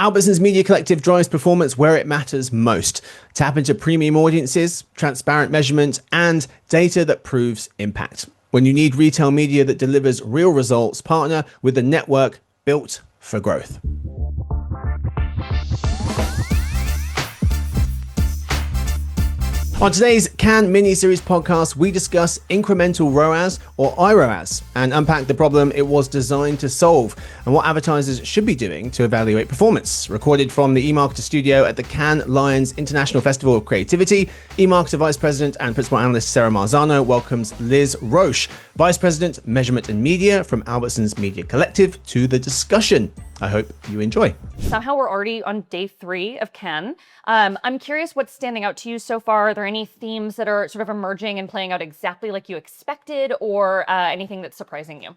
Albertsons Media Collective drives performance where it matters most. Tap into premium audiences, transparent measurement, and data that proves impact. When you need retail media that delivers real results, partner with the network built for growth. On today's Cannes Miniseries Podcast, we discuss incremental ROAS or iROAS and unpack the problem it was designed to solve and what advertisers should be doing to evaluate performance. Recorded from the eMarketer studio at the Cannes Lions International Festival of Creativity, eMarketer Vice President and Principal Analyst Sarah Marzano welcomes Liz Roche, Vice President, Measurement and Media from Albertsons Media Collective, to the discussion. I hope you enjoy. Somehow we're already on day 3 of Cannes. I'm curious what's standing out to you so far. Are there any themes that are sort of emerging and playing out exactly like you expected, or anything that's surprising you?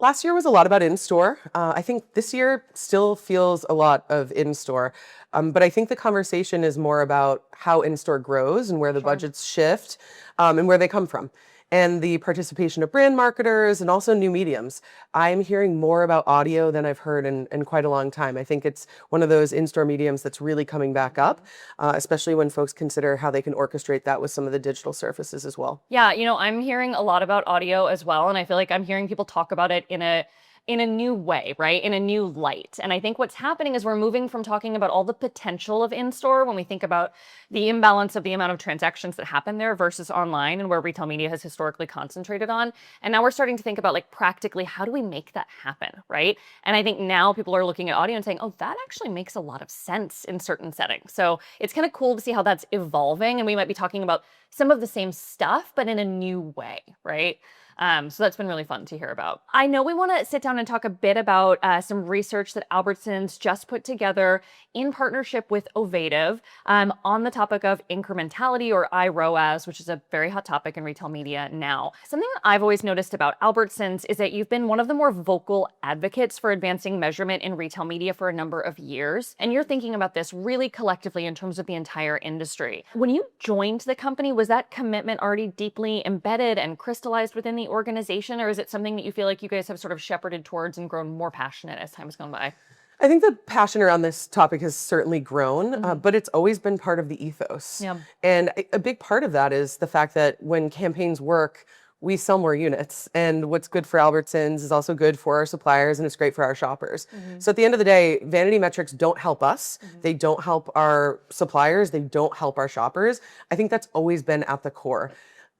Last year was a lot about in-store. I think this year still feels a lot of in-store. But I think the conversation is more about how in-store grows and where the budgets shift and where they come from. And the participation of brand marketers and also new mediums. I'm hearing more about audio than I've heard in quite a long time. I think it's one of those in-store mediums that's really coming back up, especially when folks consider how they can orchestrate that with some of the digital surfaces as well. Yeah, I'm hearing a lot about audio as well. And I feel like I'm hearing people talk about it in a new way, right? In a new light. And I think what's happening is we're moving from talking about all the potential of in-store when we think about the imbalance of the amount of transactions that happen there versus online and where retail media has historically concentrated on. And now we're starting to think about, like, practically, how do we make that happen, right? And I think now people are looking at audio and saying, oh, that actually makes a lot of sense in certain settings. So it's kind of cool to see how that's evolving. And we might be talking about some of the same stuff, but in a new way, right? So that's been really fun to hear about. I know we want to sit down and talk a bit about some research that Albertsons just put together in partnership with Ovative on the topic of incrementality or iROAS, which is a very hot topic in retail media now. Something that I've always noticed about Albertsons is that you've been one of the more vocal advocates for advancing measurement in retail media for a number of years. And you're thinking about this really collectively in terms of the entire industry. When you joined the company, was that commitment already deeply embedded and crystallized within the organization, or is it something that you feel like you guys have sort of shepherded towards and grown more passionate as time has gone by? I think the passion around this topic has certainly grown, but it's always been part of the ethos. Yeah. And a big part of that is the fact that when campaigns work, we sell more units. And what's good for Albertsons is also good for our suppliers, and it's great for our shoppers. So at the end of the day, vanity metrics don't help us. They don't help our suppliers. They don't help our shoppers. I think that's always been at the core.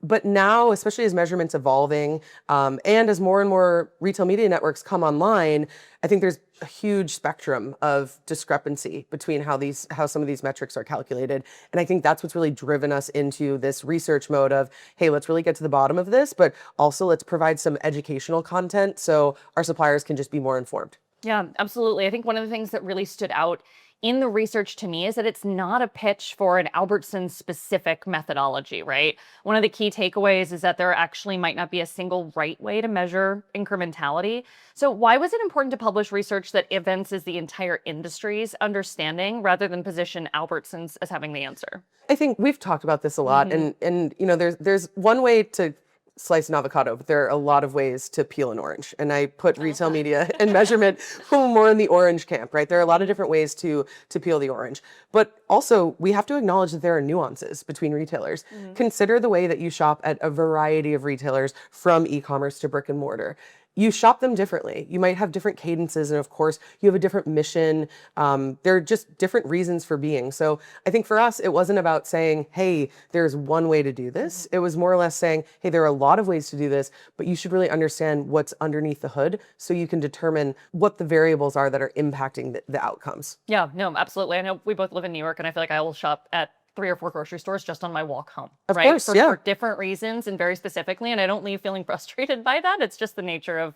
But now, especially as measurement's evolving, and as more and more retail media networks come online, I think there's a huge spectrum of discrepancy between how some of these metrics are calculated. And I think that's what's really driven us into this research mode of, hey, let's really get to the bottom of this, but also let's provide some educational content so our suppliers can just be more informed. Yeah, absolutely. I think one of the things that really stood out in the research to me is that it's not a pitch for an Albertsons specific methodology, right? One of the key takeaways is that there actually might not be a single right way to measure incrementality. So why was it important to publish research that evinces the entire industry's understanding rather than position Albertsons as having the answer? I think we've talked about this a lot, and there's one way to slice an avocado, but there are a lot of ways to peel an orange. And I put retail media and measurement more in the orange camp, right? There are a lot of different ways to peel the orange. But also, we have to acknowledge that there are nuances between retailers. Consider the way that you shop at a variety of retailers, from e-commerce to brick and mortar. You shop them differently. You might have different cadences, and of course, you have a different mission. There are just different reasons for being. So I think for us, it wasn't about saying, hey, there's one way to do this. It was more or less saying, hey, there are a lot of ways to do this, but you should really understand what's underneath the hood so you can determine what the variables are that are impacting the outcomes. Yeah, no, absolutely. I know we both live in New York, and I feel like I will shop at 3 or 4 grocery stores just on my walk home, of right? Course, yeah. For different reasons and very specifically. And I don't leave feeling frustrated by that. It's just the nature of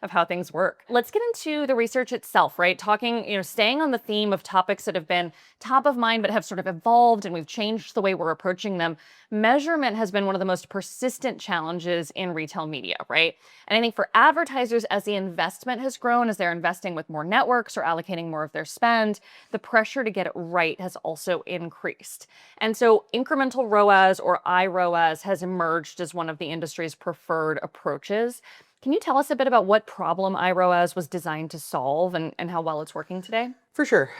how things work. Let's get into the research itself, right? Talking, staying on the theme of topics that have been top of mind but have sort of evolved, and we've changed the way we're approaching them. Measurement has been one of the most persistent challenges in retail media, right? And I think for advertisers, as the investment has grown, as they're investing with more networks or allocating more of their spend, the pressure to get it right has also increased. And so incremental ROAS or iROAS has emerged as one of the industry's preferred approaches. Can you tell us a bit about what problem iROAS was designed to solve and how well it's working today? For sure.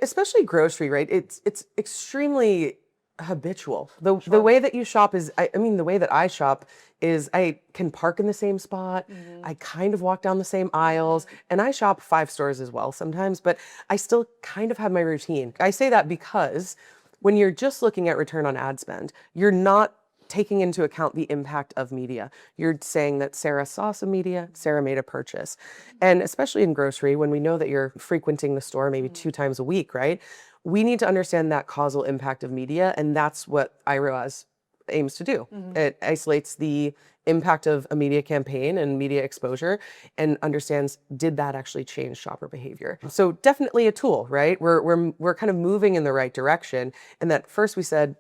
Especially grocery, right? It's extremely habitual. The way that you shop is, I mean, the way that I shop is I can park in the same spot. I kind of walk down the same aisles, and I shop 5 stores as well sometimes, but I still kind of have my routine. I say that because when you're just looking at return on ad spend, you're not taking into account the impact of media. You're saying that Sarah saw some media, Sarah made a purchase. And especially in grocery, when we know that you're frequenting the store maybe 2 times a week, right? We need to understand that causal impact of media, and that's what iROAS aims to do. It isolates the impact of a media campaign and media exposure and understands, did that actually change shopper behavior? So definitely a tool, right? We're kind of moving in the right direction. And that first we said,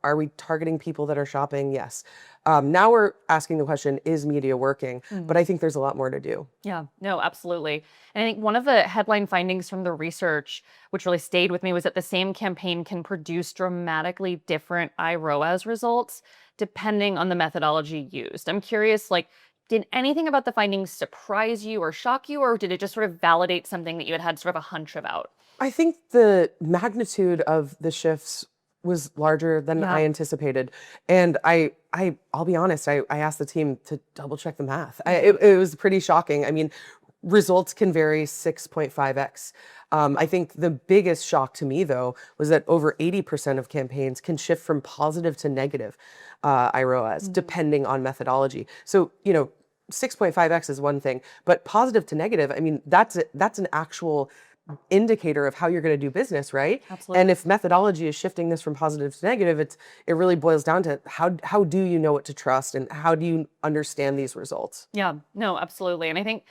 are we targeting people that are shopping? Yes. Now we're asking the question, is media working? But I think there's a lot more to do. Yeah, no, absolutely. And I think one of the headline findings from the research, which really stayed with me, was that the same campaign can produce dramatically different iROAS results depending on the methodology used. I'm curious, did anything about the findings surprise you or shock you, or did it just sort of validate something that you had sort of a hunch about? I think the magnitude of the shifts was larger than I anticipated. And I'll be honest, I asked the team to double check the math. It was pretty shocking. I mean, results can vary 6.5x. I think the biggest shock to me, though, was that over 80% of campaigns can shift from positive to negative iROAS, depending on methodology. So, 6.5x is one thing, but positive to negative, I mean, that's an actual indicator of how you're going to do business, right? Absolutely. And if methodology is shifting this from positive to negative, it really boils down to how do you know what to trust and how do you understand these results? Yeah, no, absolutely. And I think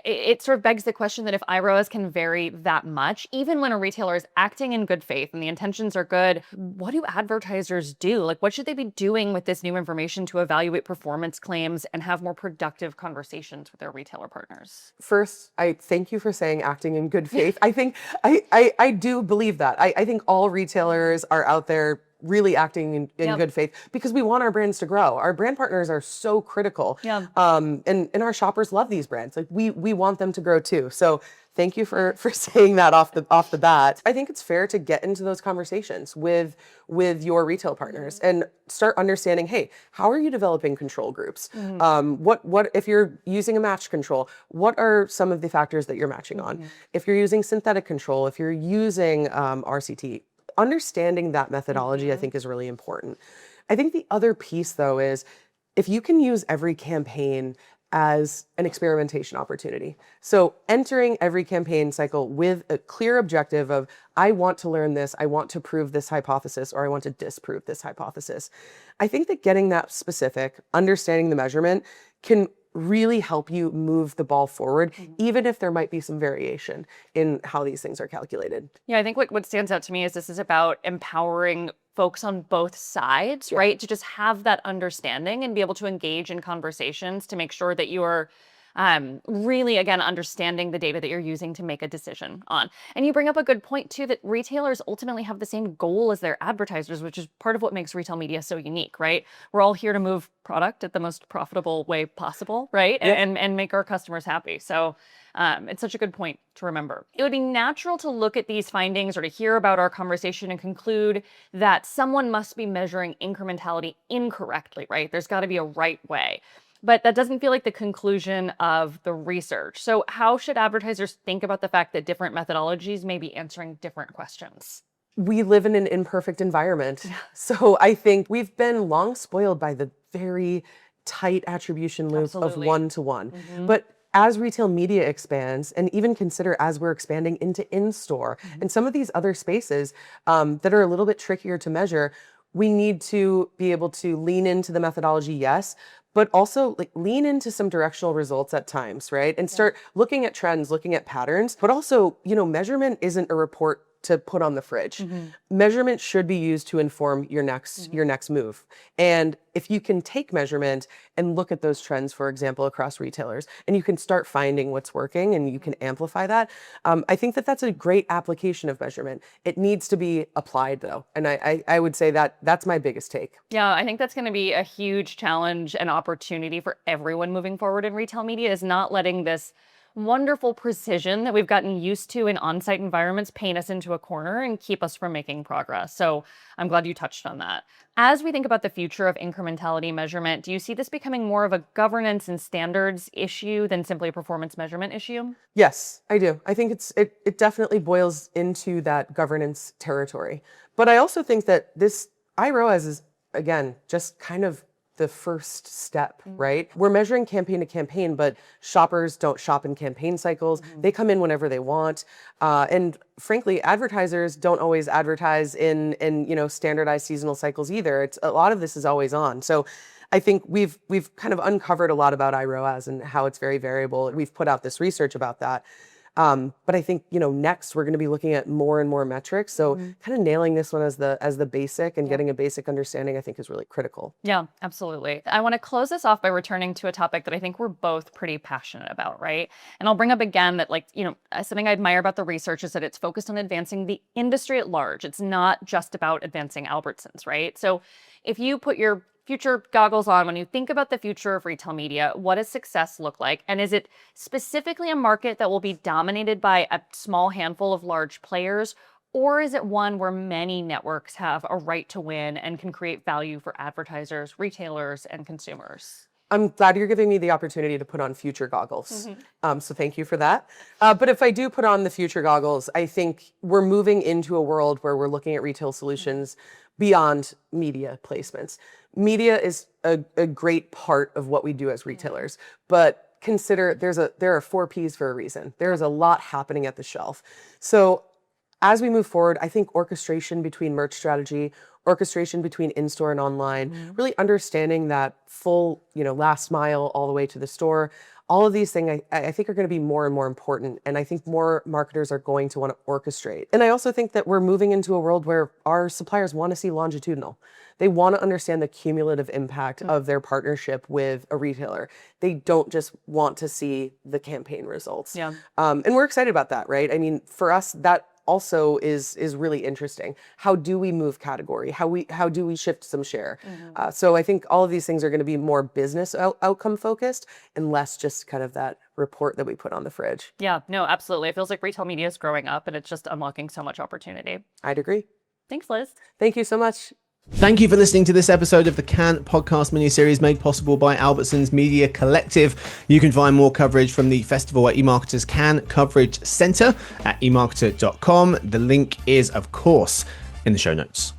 it sort of begs the question that if iROAS can vary that much, even when a retailer is acting in good faith and the intentions are good, what do advertisers do? What should they be doing with this new information to evaluate performance claims and have more productive conversations with their retailer partners? First, I thank you for saying acting in good faith. I think I do believe that. I think all retailers are out there really acting in good faith because we want our brands to grow. Our brand partners are so critical. And our shoppers love these brands. We want them to grow too. So thank you for saying that off the bat. I think it's fair to get into those conversations with your retail partners and start understanding, hey, how are you developing control groups? What if you're using a match control, what are some of the factors that you're matching on? If you're using synthetic control, if you're using RCT, understanding that methodology, I think, is really important. I think the other piece, though, is if you can use every campaign as an experimentation opportunity. So entering every campaign cycle with a clear objective of, I want to learn this, I want to prove this hypothesis, or I want to disprove this hypothesis. I think that getting that specific, understanding the measurement, can really help you move the ball forward, even if there might be some variation in how these things are calculated. Yeah, I think what stands out to me is this is about empowering folks on both sides, right? To just have that understanding and be able to engage in conversations to make sure that you are really, again, understanding the data that you're using to make a decision on. And you bring up a good point, too, that retailers ultimately have the same goal as their advertisers, which is part of what makes retail media so unique, right? We're all here to move product at the most profitable way possible, right? And make our customers happy. So it's such a good point to remember. It would be natural to look at these findings or to hear about our conversation and conclude that someone must be measuring incrementality incorrectly, right? There's got to be a right way. But that doesn't feel like the conclusion of the research. So how should advertisers think about the fact that different methodologies may be answering different questions? We live in an imperfect environment. So I think we've been long spoiled by the very tight attribution loop of one-to-one. But as retail media expands, and even consider as we're expanding into in-store and some of these other spaces that are a little bit trickier to measure, we need to be able to lean into the methodology, yes, but also lean into some directional results at times, right? And start looking at trends, looking at patterns, but also, measurement isn't a report to put on the fridge. Measurement should be used to inform your next move. And if you can take measurement and look at those trends, for example, across retailers, and you can start finding what's working and you can amplify that, I think that that's a great application of measurement. It needs to be applied though. And I would say that that's my biggest take. Yeah, I think that's going to be a huge challenge and opportunity for everyone moving forward in retail media, is not letting this wonderful precision that we've gotten used to in on-site environments paint us into a corner and keep us from making progress. So I'm glad you touched on that. As we think about the future of incrementality measurement, do you see this becoming more of a governance and standards issue than simply a performance measurement issue? Yes, I do. I think it definitely boils into that governance territory. But I also think that this iROAS is, again, just kind of the first step, right? We're measuring campaign to campaign, but shoppers don't shop in campaign cycles. They come in whenever they want. And frankly, advertisers don't always advertise in standardized seasonal cycles either. A lot of this is always on. So I think we've kind of uncovered a lot about iROAS and how it's very variable. We've put out this research about that. But I think, next we're going to be looking at more and more metrics. So kind of nailing this one as the basic and getting a basic understanding, I think, is really critical. Yeah, absolutely. I want to close this off by returning to a topic that I think we're both pretty passionate about, right? And I'll bring up again that, something I admire about the research is that it's focused on advancing the industry at large. It's not just about advancing Albertsons, right? So if you put your future goggles on, when you think about the future of retail media, what does success look like? And is it specifically a market that will be dominated by a small handful of large players? Or is it one where many networks have a right to win and can create value for advertisers, retailers, and consumers? I'm glad you're giving me the opportunity to put on future goggles. So thank you for that. But if I do put on the future goggles, I think we're moving into a world where we're looking at retail solutions beyond media placements. Media is a great part of what we do as retailers, but consider there are 4 Ps for a reason. There is a lot happening at the shelf. So as we move forward, I think orchestration between merch strategy, orchestration between in-store and online, really understanding that full, last mile all the way to the store. All of these things I think are going to be more and more important. And I think more marketers are going to want to orchestrate. And I also think that we're moving into a world where our suppliers want to see longitudinal. They want to understand the cumulative impact of their partnership with a retailer. They don't just want to see the campaign results. Yeah. And we're excited about that, right? I mean, for us, that also is really interesting. How do we move category? How do we shift some share? So I think all of these things are going to be more business outcome focused and less just kind of that report that we put on the fridge. Yeah, no, absolutely. It feels like retail media is growing up and it's just unlocking so much opportunity. I'd agree. Thanks, Liz. Thank you so much. Thank you for listening to this episode of the Cannes podcast miniseries made possible by Albertsons Media Collective. You can find more coverage from the festival at eMarketer's Cannes Coverage Center at emarketer.com. The link is, of course, in the show notes.